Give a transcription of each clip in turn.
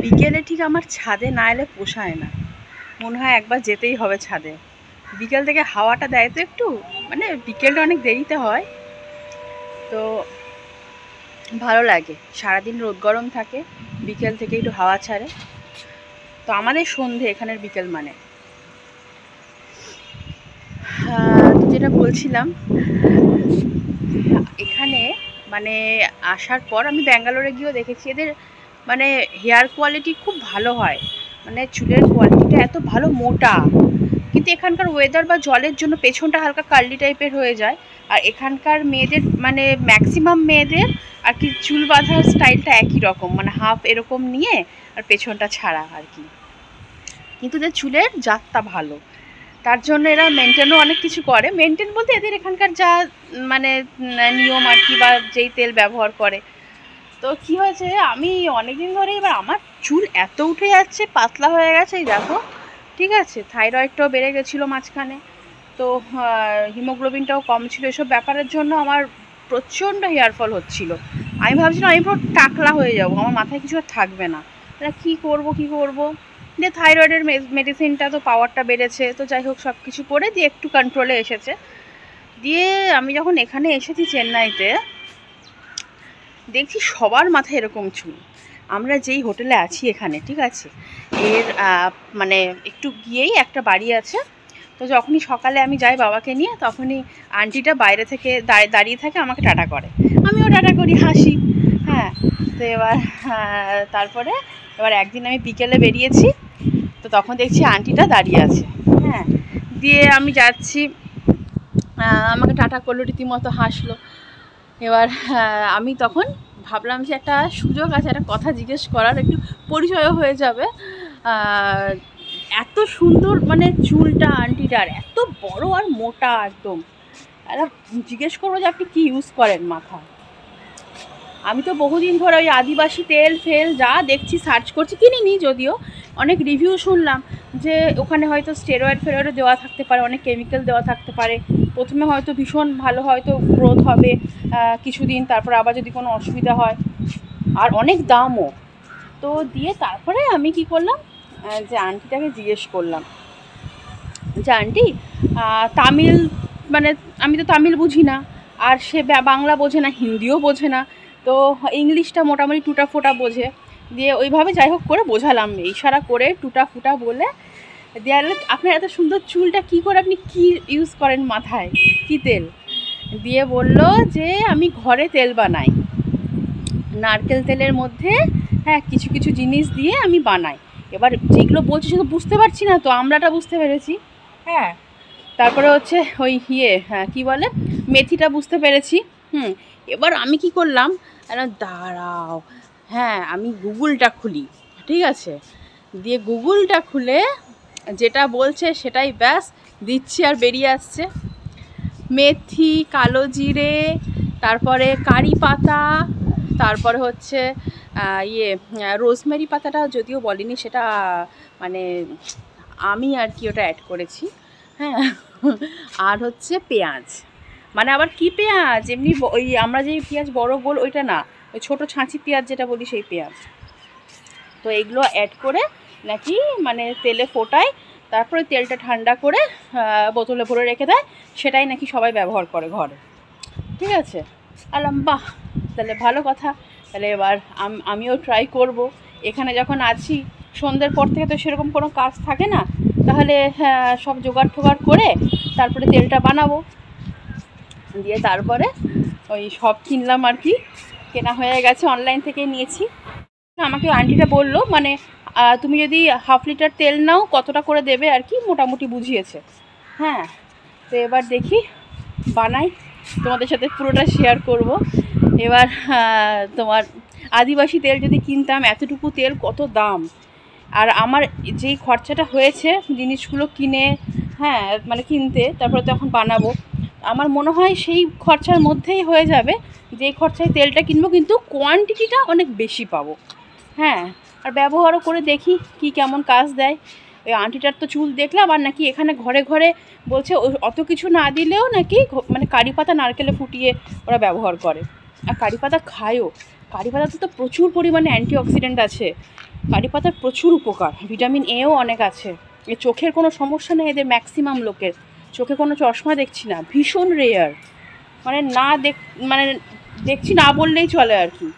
বিকেলে ঠিক আমার ছাদে না এলে পোষায় না, মনে হয় একবার যেতেই হবে ছাদে। বিকেল থেকে হাওয়াটা দেয় তো একটু, মানে বিকেলটা অনেক দেরিতে হয় তো ভালো লাগে। সারাদিন রোদ গরম থাকে, বিকেল থেকে একটু হাওয়া ছাড়ে, তো আমাদের সন্ধে এখানের বিকেল মানে। তো যেটা বলছিলাম, এখানে মানে আসার পর আমি ব্যাঙ্গালোরে গিয়েও দেখেছি এদের মানে হেয়ার কোয়ালিটি খুব ভালো হয়, মানে চুলের কোয়ালিটিটা এত ভালো মোটা। কিন্তু এখানকার ওয়েদার বা জলের জন্য পেছনটা হালকা কার্লি টাইপের হয়ে যায়। আর এখানকার মেয়েদের মানে ম্যাক্সিমাম মেয়েদের আর কি চুল বাঁধার স্টাইলটা একই রকম, মানে হাফ এরকম নিয়ে আর পেছনটা ছাড়া আর কি। কিন্তু এদের চুলের জাতটা ভালো, তার জন্য এরা মেনটেনও অনেক কিছু করে। মেনটেন বলতে এদের এখানকার যা মানে নিয়ম আর কি, বা যেই তেল ব্যবহার করে। তো কি হয়েছে, আমি অনেকদিন ধরে এবার আমার চুল এত উঠে যাচ্ছে, পাতলা হয়ে গেছে, এই দেখো। ঠিক আছে, থাইরয়েডটাও বেড়ে গেছিলো মাঝখানে, তো হিমোগ্লোবিনটাও কম ছিল। এসব ব্যাপারের জন্য আমার প্রচণ্ড হেয়ারফল হচ্ছিল। আমি ভাবছিলাম আমি পুরো টাকলা হয়ে যাবো, আমার মাথায় কিছু আর থাকবে না। কী করবো যে থাইরয়েডের মেডিসিনটা তো পাওয়ারটা বেড়েছে, তো যাই হোক সব কিছু করে দিয়ে একটু কন্ট্রোলে এসেছে। দিয়ে আমি যখন এখানে এসেছি চেন্নাইতে, দেখছি সবার মাথায় এরকম চুল। আমরা যেই হোটেলে আছি এখানে, ঠিক আছে, এর মানে একটু গিয়েই একটা বাড়ি আছে। তো যখনই সকালে আমি যাই বাবাকে নিয়ে, তখনই আন্টিটা বাইরে থেকে দাঁড়িয়ে থাকে, আমাকে টাটা করে, আমিও টাটা করি, হাসি। হ্যাঁ, তো তারপরে একদিন আমি বিকেলে বেরিয়েছি, তো তখন দেখছি আন্টিটা দাঁড়িয়ে আছে। হ্যাঁ, দিয়ে আমি যাচ্ছি, আমাকে টাটা করলো, রীতিমতো হাসলো। এবার আমি তখন ভাবলাম যে একটা সুযোগ আছে, একটা কথা জিজ্ঞেস করার, একটু পরিচয়ও হয়ে যাবে। এত সুন্দর মানে চুলটা আন্টিটার, এত বড় আর মোটা একদম। জিজ্ঞেস করবো যে আপনি কী ইউজ করেন মাথায়। আমি তো বহুদিন ধরে ওই আদিবাসী তেল ফেল যা দেখছি সার্চ করছি, কিনিনি যদিও, অনেক রিভিউ শুনলাম যে ওখানে হয়তো স্টেরয়েড ফেরয়েডও দেওয়া থাকতে পারে, অনেক কেমিক্যাল দেওয়া থাকতে পারে। প্রথমে হয়তো ভীষণ ভালো হয়তো গ্রোথ হবে কিছুদিন, তারপর আবার যদি কোনো অসুবিধা হয়, আর অনেক দামও। তো দিয়ে তারপরে আমি কি করলাম, যে আন্টিটাকে জিজ্ঞেস করলাম যে আন্টি তামিল, মানে আমি তো তামিল বুঝি না, আর সে বাংলা বোঝে না, হিন্দিও বোঝে না, তো ইংলিশটা মোটামুটি টুটা ফোটা বোঝে। দিয়ে ওইভাবে যাই হোক করে বোঝালাম, ইশারা করে টুটা ফুটা বলে দিয়ে আপনার এত সুন্দর চুলটা কী করে, আপনি কী ইউজ করেন মাথায়, কী তেল? দিয়ে বলল যে আমি ঘরে তেল বানাই, নারকেল তেলের মধ্যে হ্যাঁ কিছু কিছু জিনিস দিয়ে আমি বানাই। এবার যেগুলো বলছি শুধু বুঝতে পারছি না, তো আমলাটা বুঝতে পেরেছি। হ্যাঁ, তারপরে হচ্ছে ওই হ্যাঁ কী বলে, মেথিটা বুঝতে পেরেছি। এবার আমি কি করলাম, দাঁড়াও, হ্যাঁ আমি গুগলটা খুলি, ঠিক আছে, দিয়ে গুগলটা খুলে যেটা বলছে সেটাই ব্যাস দিচ্ছি, আর বেরিয়ে আসছে মেথি, কালো জিরে, তারপরে কারি পাতা, তারপরে হচ্ছে রোজমেরি পাতাটা যদিও বলিনি, সেটা মানে আমি আর কি ওটা অ্যাড করেছি। হ্যাঁ, আর হচ্ছে পেঁয়াজ, মানে আবার কি পেঁয়াজ, এমনি ওই আমরা যে পেঁয়াজ বড় গোল ওইটা না, ওই ছোটো ছাঁচি পেঁয়াজ যেটা বলি সেই পেঁয়াজ। তো এগুলো অ্যাড করে নাকি মানে তেলে ফোটায়, তারপরে তেলটা ঠান্ডা করে বোতলে ভরে রেখে দেয়, সেটাই নাকি সবাই ব্যবহার করে ঘরে। ঠিক আছে, আলাম বাহ, তাহলে ভালো কথা, তাহলে এবার আমিও ট্রাই করব। এখানে যখন আছি সন্ধ্যের পর থেকে তো সেরকম কোনো কাজ থাকে না, তাহলে সব জোগাড় টোগাড় করে তারপরে তেলটা বানাবো। দিয়ে তারপরে ওই সব কিনলাম আর কি, কেনা হয়ে গেছে, অনলাইন থেকে নিয়েছি। আমাকে আন্টিটা বললো মানে তুমি যদি হাফ লিটার তেল নাও কতটা করে দেবে আর কি, মোটামুটি বুঝিয়েছে। হ্যাঁ, তো এবার দেখি বানাই, তোমাদের সাথে পুরোটা শেয়ার করব। এবার তোমার আদিবাসী তেল যদি কিনতাম, এতটুকু তেল কত দাম, আর আমার যেই খরচাটা হয়েছে জিনিসগুলো কিনে, হ্যাঁ মানে কিনতে, তারপরে তখন বানাবো, আমার মনে হয় সেই খরচার মধ্যেই হয়ে যাবে, যেই খরচায় তেলটা কিনবো, কিন্তু কোয়ান্টিটিটা অনেক বেশি পাবো। হ্যাঁ, আর ব্যবহারও করে দেখি কি কেমন কাজ দেয়। ওই আন্টিটার তো চুল দেখলাম, আর নাকি এখানে ঘরে ঘরে বলছে অত কিছু না দিলেও নাকি মানে কারি পাতা নারকেলে ফুটিয়ে ওরা ব্যবহার করে, আর কারি পাতা খায়ও। কারি পাতাতে তো প্রচুর পরিমাণে অ্যান্টিঅক্সিডেন্ট আছে, কারি পাতার প্রচুর উপকার, ভিটামিন এও অনেক আছে। এ চোখের কোনো সমস্যা নেই এদের, ম্যাক্সিমাম লোকের চোখে কোনো চশমা দেখছি না, ভীষণ রেয়ার, মানে না মানে দেখছি না বললেই চলে আর কি।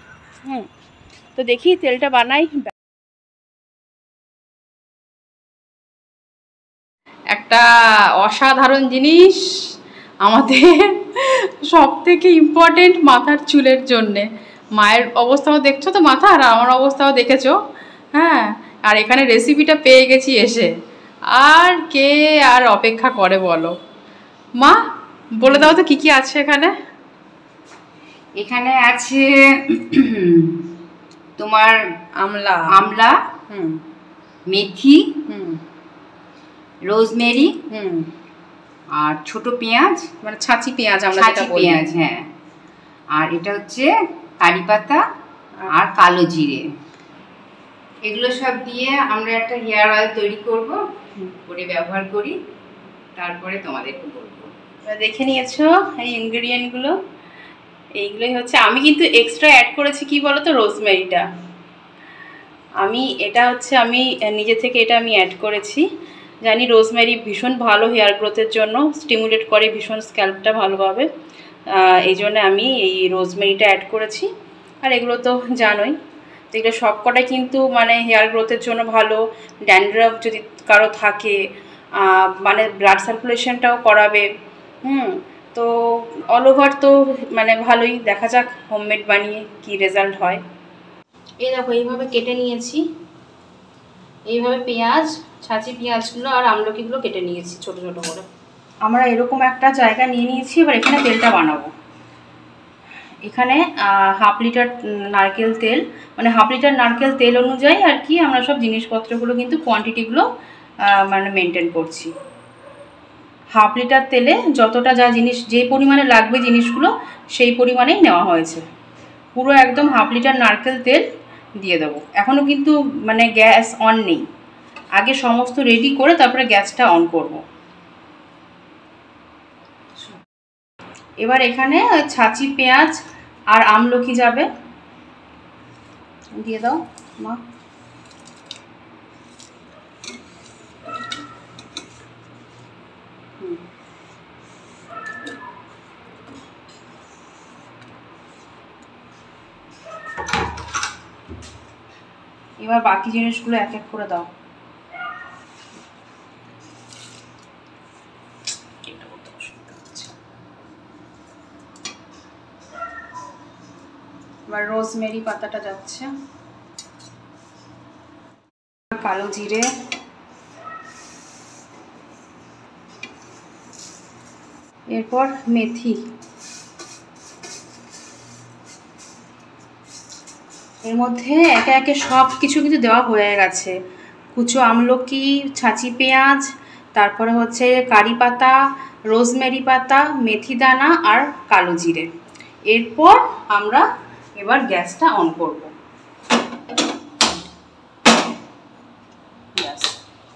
তো দেখি তেলটা বানাই। একটা অসাধারণ জিনিস আমাদের সব থেকে ইম্পর্টেন্ট মাথার চুলের জন্যে। মায়ের অবস্থাও দেখছো তো মাথার, আর আমার অবস্থাও দেখেছো। হ্যাঁ, আর এখানে রেসিপিটা পেয়ে গেছি এসে, আর কে আর অপেক্ষা করে বলো। মা বলে দাও তো কি কি আছে এখানে। এখানে আছে তোমার আমলা, আমলা, মেথি, রোজমেরি, আর ছোট পেঁয়াজ, মানে ছাঁচি পেঁয়াজ, আমরা যেটা বলি পেঁয়াজ। হ্যাঁ, আর এটা হচ্ছে কারি পাতা আর কালো জিরে। এগুলো সব দিয়ে আমরা একটা হেয়ার অয়েল তৈরি করব, করে ব্যবহার করি, তারপরে তোমাদেরকে বলবো। দেখে নিয়েছো এই ইনগ্রেডিয়েন্টগুলো, এইগুলোই হচ্ছে। আমি কিন্তু এক্সট্রা অ্যাড করেছি কি বলো তো, রোজমেরিটা। আমি এটা হচ্ছে আমি নিজে থেকে এটা আমি অ্যাড করেছি। জানি রোজমেরি ভীষণ ভালো হেয়ার গ্রোথের জন্য, স্টিমুলেট করে ভীষণ স্ক্যাল্পটা ভালোভাবে, এই জন্য আমি এই রোজমেরিটা অ্যাড করেছি। আর এগুলো তো জানোই, এগুলো সবকটাই কিন্তু মানে হেয়ার গ্রোথের জন্য ভালো। ড্যান্ড্রাফ যদি কারো থাকে, মানে ব্লাড সার্কুলেশনটাও করাবে। তো অল ওভার তো মানে ভালোই। দেখা যাক হোমমেড বানিয়ে কি রেজাল্ট হয়। এই দেখো এইভাবে কেটে নিয়েছি, এইভাবে পেঁয়াজ, ছাঁচি পেঁয়াজগুলো আর আমলকিগুলো কেটে নিয়েছি ছোট ছোট করে। আমরা এরকম একটা জায়গা নিয়ে নিয়েছি। এবার এখানে তেলটা বানাবো। এখানে 1/2 লিটার নারকেল তেল, মানে 1/2 লিটার নারকেল তেল অনুযায়ী আর কি আমরা সব জিনিসপত্রগুলো কিন্তু কোয়ান্টিটিগুলো মানে মেনটেন করছি। 1/2 লিটার তেলে যতটা যা জিনিস, যে পরিমাণে লাগবে জিনিসগুলো সেই পরিমাণেই নেওয়া হয়েছে। পুরো একদম 1/2 লিটার নারকেল তেল দিয়ে দেবো। এখনও কিন্তু মানে গ্যাস অন নেই, আগে সমস্ত রেডি করে তারপরে গ্যাসটা অন করব। এবার এখানে ছাঁচি পেঁয়াজ আর আমলকি যাবে, দিয়ে দাও মা। এবার বাকি জিনিসগুলো এক এক করে দাও। এবার রোজমেরি পাতাটা যাচ্ছে, কালো জিরে, এরপর মেথি, এর মধ্যে একে একে সব কিছু কিন্তু দেওয়া হয়ে গেছে। কুচো আমলকি, ছাঁচি পেঁয়াজ, তারপরে হচ্ছে কারি পাতা, রোজমেরি পাতা, মেথি দানা আর কালো জিরে। এরপর আমরা এবার গ্যাসটা অন করব।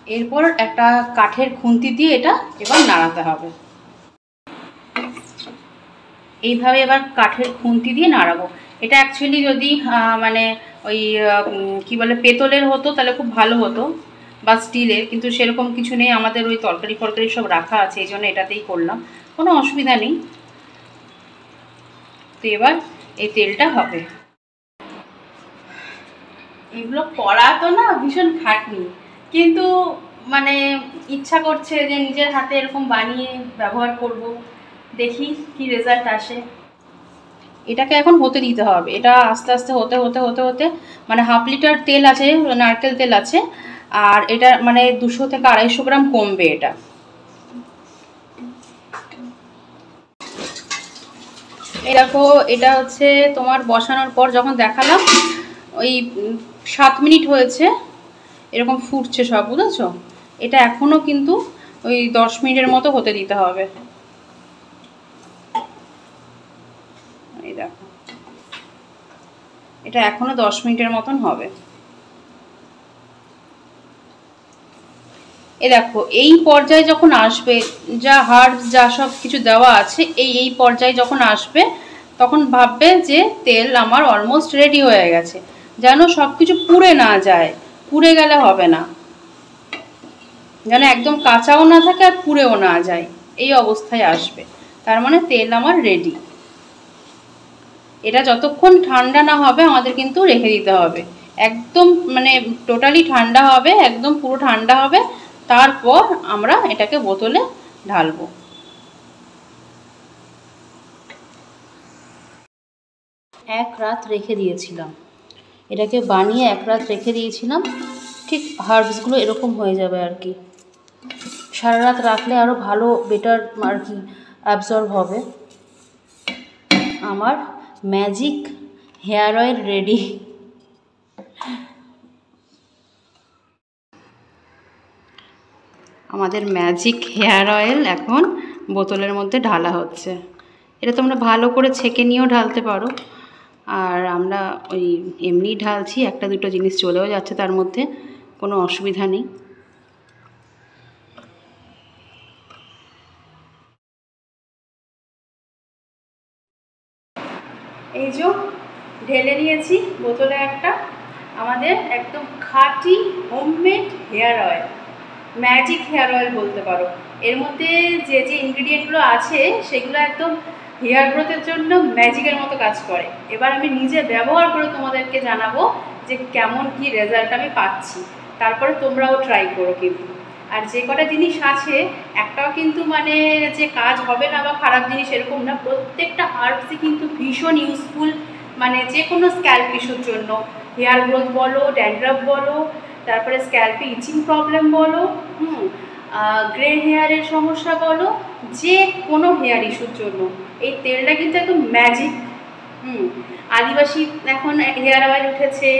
এরপর একটা কাঠের খুন্তি দিয়ে এটা এবার নাড়াতে হবে। এইভাবে এবার কাঠের খুন্তি দিয়ে নাড়াবো। এটা অ্যাকচুয়ালি যদি মানে ওই কী বলে পেতলের হতো তাহলে খুব ভালো হতো, বা স্টিলের, কিন্তু সেরকম কিছু নেই। আমাদের ওই তরকারি ফরকারি সব রাখা আছে, এই জন্য এটাতেই করলাম, কোনো অসুবিধা নেই। তো এবার এই তেলটা হবে। এগুলো করা তো না ভীষণ খাটনি, কিন্তু মানে ইচ্ছা করছে যে নিজের হাতে এরকম বানিয়ে ব্যবহার করব, দেখি কি রেজাল্ট আসে। এটাকে এখন হতে দিতে হবে। এটা আস্তে আস্তে হতে হতে হতে হতে মানে 1/2 লিটার তেল আছে, নারকেল তেল আছে, আর এটা মানে 200 থেকে 250 গ্রাম কমবে এটা। এই দেখো, এটা হচ্ছে তোমার বসানোর পর যখন দেখালাম ওই 7 মিনিট হয়েছে, এরকম ফুটছে সব, বুঝেছো? এটা এখনও কিন্তু ওই 10 মিনিটের মতো হতে দিতে হবে। এই দেখো, এটা এখনো 10 মিনিটের মতন হবে। এই দেখো, এই পর্যায়ে যখন আসবে, যা হার্বস যা সব কিছু দেওয়া আছে, এই পর্যায়ে যখন আসবে তখন ভাববে যে তেল আমার অলমোস্ট রেডি হয়ে গেছে, যেন সব কিছু পুড়ে না যায়, পুড়ে গেলে হবে না, যেন একদম কাঁচাও না থাকে আর পুড়েও না যায়, এই অবস্থায় আসবে, তার মানে তেল আমার রেডি। এটা যতক্ষণ ঠান্ডা না হবে আমাদের কিন্তু রেখে দিতে হবে, একদম মানে টোটালি ঠান্ডা হবে, একদম পুরো ঠান্ডা হবে, তারপর আমরা এটাকে বোতলে ঢালবো। এক রাত রেখে দিয়েছিলাম, এটাকে বানিয়ে এক রাত রেখে দিয়েছিলাম, ঠিক হার্বসগুলো এরকম হয়ে যাবে আর কি। সারা রাত রাখলে আরও ভালো বেটার আর কি অ্যাবজর্ব হবে। আমার ম্যাজিক হেয়ার অয়েল রেডি। আমাদের ম্যাজিক হেয়ার অয়েল এখন বোতলের মধ্যে ঢালা হচ্ছে। এটা তোমরা ভালো করে ছেঁকে নিয়েও ঢালতে পারো, আর আমরা ওই এমনি ঢালছি, একটা দুটো জিনিস চলেও যাচ্ছে তার মধ্যে, কোনো অসুবিধা নেই। এই যে ঢেলে নিয়েছি বোতলে একটা, আমাদের একদম খাঁটি homemade hair oil, magic hair oil বলতে পারো। এর মধ্যে যে যে ইনগ্রিডিয়েন্টগুলো আছে সেগুলো একদম হেয়ার গ্রোথের জন্য ম্যাজিকের মতো কাজ করে। এবার আমি নিজে ব্যবহার করে তোমাদেরকে জানাবো যে কেমন কি রেজাল্ট আমি পাচ্ছি, তারপরে তোমরাও ট্রাই করো কিন্তু। আর যে কটা জিনিস আছে একটাও কিন্তু মানে যে কাজ হবে না বা খারাপ জিনিস এরকম না, প্রত্যেকটা হার্বসই কিন্তু ভীষণ ইউজফুল, মানে যে কোনো স্ক্যাল্প ইস্যুর জন্য, হেয়ার গ্রোথ বলো, ড্যান্ড্রাফ বলো, তারপরে স্ক্যাল্পে ইচিং প্রবলেম বলো, গ্রে হেয়ারের সমস্যা বলো, যে কোনো হেয়ার ইস্যুর জন্য এই তেলটা কিন্তু একদম ম্যাজিক। আদিবাসী এখন হেয়ার অয়েল উঠেছে,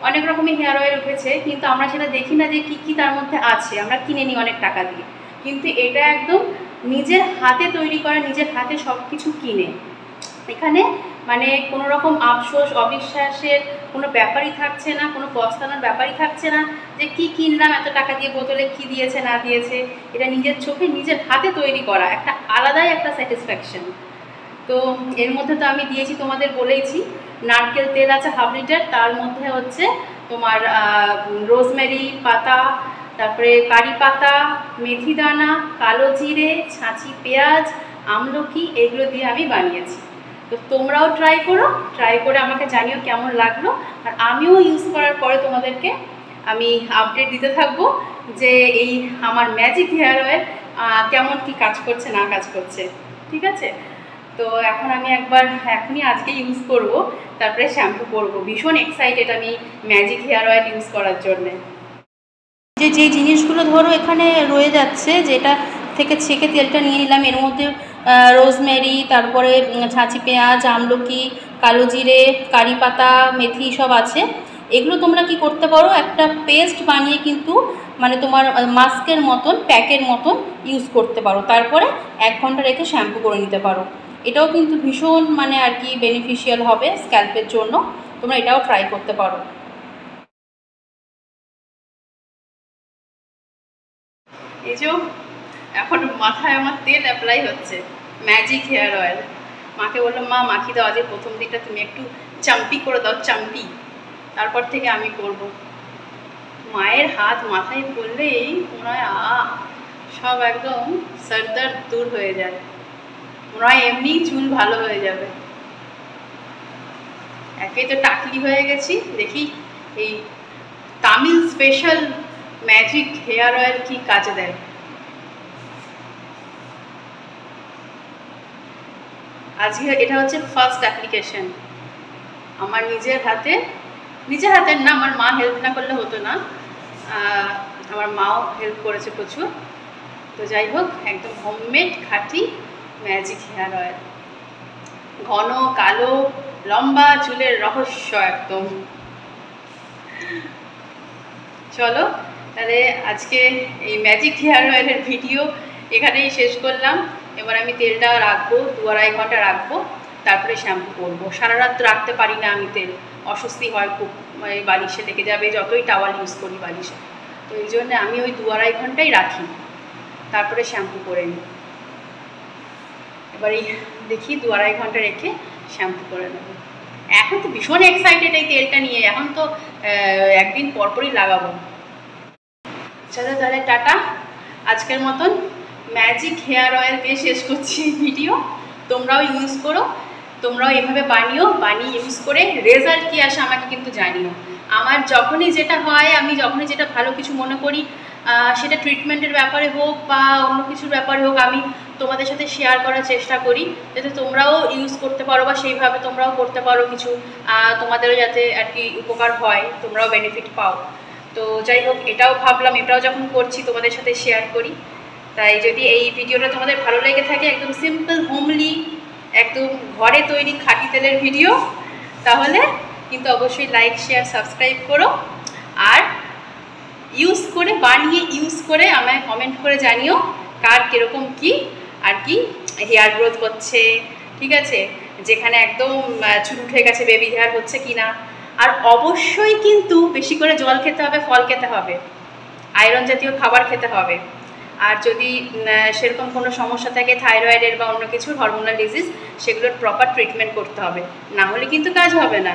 অনেক রকমের হেয়ার অয়েল উঠেছে, কিন্তু আমরা সেটা দেখি না যে কী কী তার মধ্যে আছে, আমরা কিনে নিই অনেক টাকা দিয়ে। কিন্তু এটা একদম নিজের হাতে তৈরি করা, নিজের হাতে সব কিছু কিনে, এখানে মানে কোনো রকম আফসোস অবিশ্বাসের কোনো ব্যাপারই থাকছে না, কোনো পস্তানোর ব্যাপারই থাকছে না যে কি কিনলাম এত টাকা দিয়ে, বোতলে কি দিয়েছে না দিয়েছে। এটা নিজের চোখে নিজের হাতে তৈরি করা একটা আলাদাই একটা স্যাটিসফ্যাকশন। তো এর মধ্যে তো আমি দিয়েছি, তোমাদের বলেইছি, নারকেল তেল আছে 1/2 লিটার, তার মধ্যে হচ্ছে তোমার রোজমেরি পাতা, তারপরে কারি পাতা, মেথি দানা, কালো জিরে, ছাঁচি পেঁয়াজ, আমলকি, এগুলো দিয়ে আমি বানিয়েছি। তো তোমরাও ট্রাই করো, ট্রাই করে আমাকে জানিও কেমন লাগলো, আর আমিও ইউজ করার পরে তোমাদেরকে আমি আপডেট দিতে থাকবো যে এই আমার ম্যাজিক হেয়ার অয়েল কেমন কি কাজ করছে না কাজ করছে। ঠিক আছে? তো এখন আমি এখনই আজকে ইউজ করব, তারপরে শ্যাম্পু করব। ভীষণ এক্সাইটেড আমি ম্যাজিক হেয়ার অয়েল ইউজ করার জন্যে। যে জিনিসগুলো ধরো এখানে রয়ে যাচ্ছে, যেটা থেকে ছেঁকে তেলটা নিয়ে নিলাম, এর মধ্যে রোজমেরি, তারপরে ছাঁচি পেঁয়াজ, আমলকি, কালো জিরে, কারি পাতা, মেথি সব আছে। এগুলো তোমরা কি করতে পারো, একটা পেস্ট বানিয়ে কিন্তু মানে তোমার মাস্কের মতন, প্যাকের মতন ইউজ করতে পারো, তারপরে 1 ঘন্টা রেখে শ্যাম্পু করে নিতে পারো। এটাও কিন্তু ভীষণ মানে আর কি বেনিফিশিয়াল হবে স্ক্যাল্পের জন্য, তোমরা এটাও ট্রাই করতে পারো। এই যে এখন মাথায় আমার তেল অ্যাপ্লাই হচ্ছে, ম্যাজিক হেয়ার অয়েল। মাকে বললাম, মা মাখি দাও, আজকে প্রথম দিকটা তুমি একটু চাম্পি করে দাও, চাম্পি, তারপর থেকে আমি করব। মায়ের হাত মাথায় পড়লেই মনে হয় সব একদম সরদর্দ দূর হয়ে যায়, মনে হয় এমনি চুল ভালো হয়ে যাবে। একে তো টাকলি হয়ে গেছি, দেখি এই Tamil special magic hair oil কি কাজে দেয়। আজকে এটা হচ্ছে ফার্স্ট অ্যাপ্লিকেশন আমার নিজের হাতের না, আমার মা হেল্প না করলে হতো না, আমার মাও হেল্প করেছে প্রচুর। তো যাই হোক, একদম হোমমেড খাঁটি ম্যাজিক হেয়ার অয়েল, ঘন কালো লম্বা চুলের রহস্য একদম। চলো তাহলে আজকে এই ম্যাজিক হেয়ার অয়েলের ভিডিও এখানেই শেষ করলাম। এবার আমি তেলটা রাখবো 2-2.5 ঘন্টা রাখবো, তারপরে শ্যাম্পু করবো। সারা রাত রাখতে পারি না আমি তেল, অস্বস্তি হয় খুব, বালিশে লেগে যাবে যতই টাওয়াল ইউজ করি বালিশে। তো এই জন্য আমি ওই 2-2.5 ঘন্টাই রাখি, তারপরে শ্যাম্পু করে নিই। এবার এই দেখি 2-2.5 ঘন্টা রেখে শ্যাম্পু করে নেবো। এখন তো ভীষণ এক্সাইটেড এই তেলটা নিয়ে, এখন তো একদিন পরপরই লাগাবো। চলো তাহলে টাটা, আজকের মতন ম্যাজিক হেয়ার অয়েল দিয়ে শেষ করছি ভিডিও। তোমরাও ইউজ করো, তোমরাও এভাবে বানিয়ে ইউজ করে রেজাল্ট কী আসে আমাকে কিন্তু জানিও। আমার যখনই যেটা হয়, আমি যখনই যেটা ভালো কিছু মনে করি, সেটা ট্রিটমেন্টের ব্যাপারে হোক বা অন্য কিছুর ব্যাপারে হোক, আমি তোমাদের সাথে শেয়ার করার চেষ্টা করি, যাতে তোমরাও ইউজ করতে পারো বা সেইভাবে তোমরাও করতে পারো কিছু, তোমাদেরও যাতে আর কি উপকার হয়, তোমরাও বেনিফিট পাও। তো যাই হোক, এটাও ভাবলাম, এটাও যখন করছি তোমাদের সাথে শেয়ার করি। তাই যদি এই ভিডিওটা তোমাদের ভালো লেগে থাকে, একদম সিম্পল হোমলি, একদম ঘরে তৈরি খাঁটি তেলের ভিডিও, তাহলে কিন্তু অবশ্যই লাইক শেয়ার সাবস্ক্রাইব করো। আর বানিয়ে ইউজ করে আমায় কমেন্ট করে জানিও কার কীরকম কী আর কি হেয়ার গ্রোথ হচ্ছে, ঠিক আছে, যেখানে একদম চুল উঠে গেছে বেবি হেয়ার হচ্ছে কি না। আর অবশ্যই কিন্তু বেশি করে জল খেতে হবে, ফল খেতে হবে, আয়রন জাতীয় খাবার খেতে হবে। আর যদি সেরকম কোনো সমস্যা থাকে থাইরয়েডের বা অন্য কিছুর হরমোনাল ডিজিজ, সেগুলোর প্রপার ট্রিটমেন্ট করতে হবে, না হলে কিন্তু কাজ হবে না।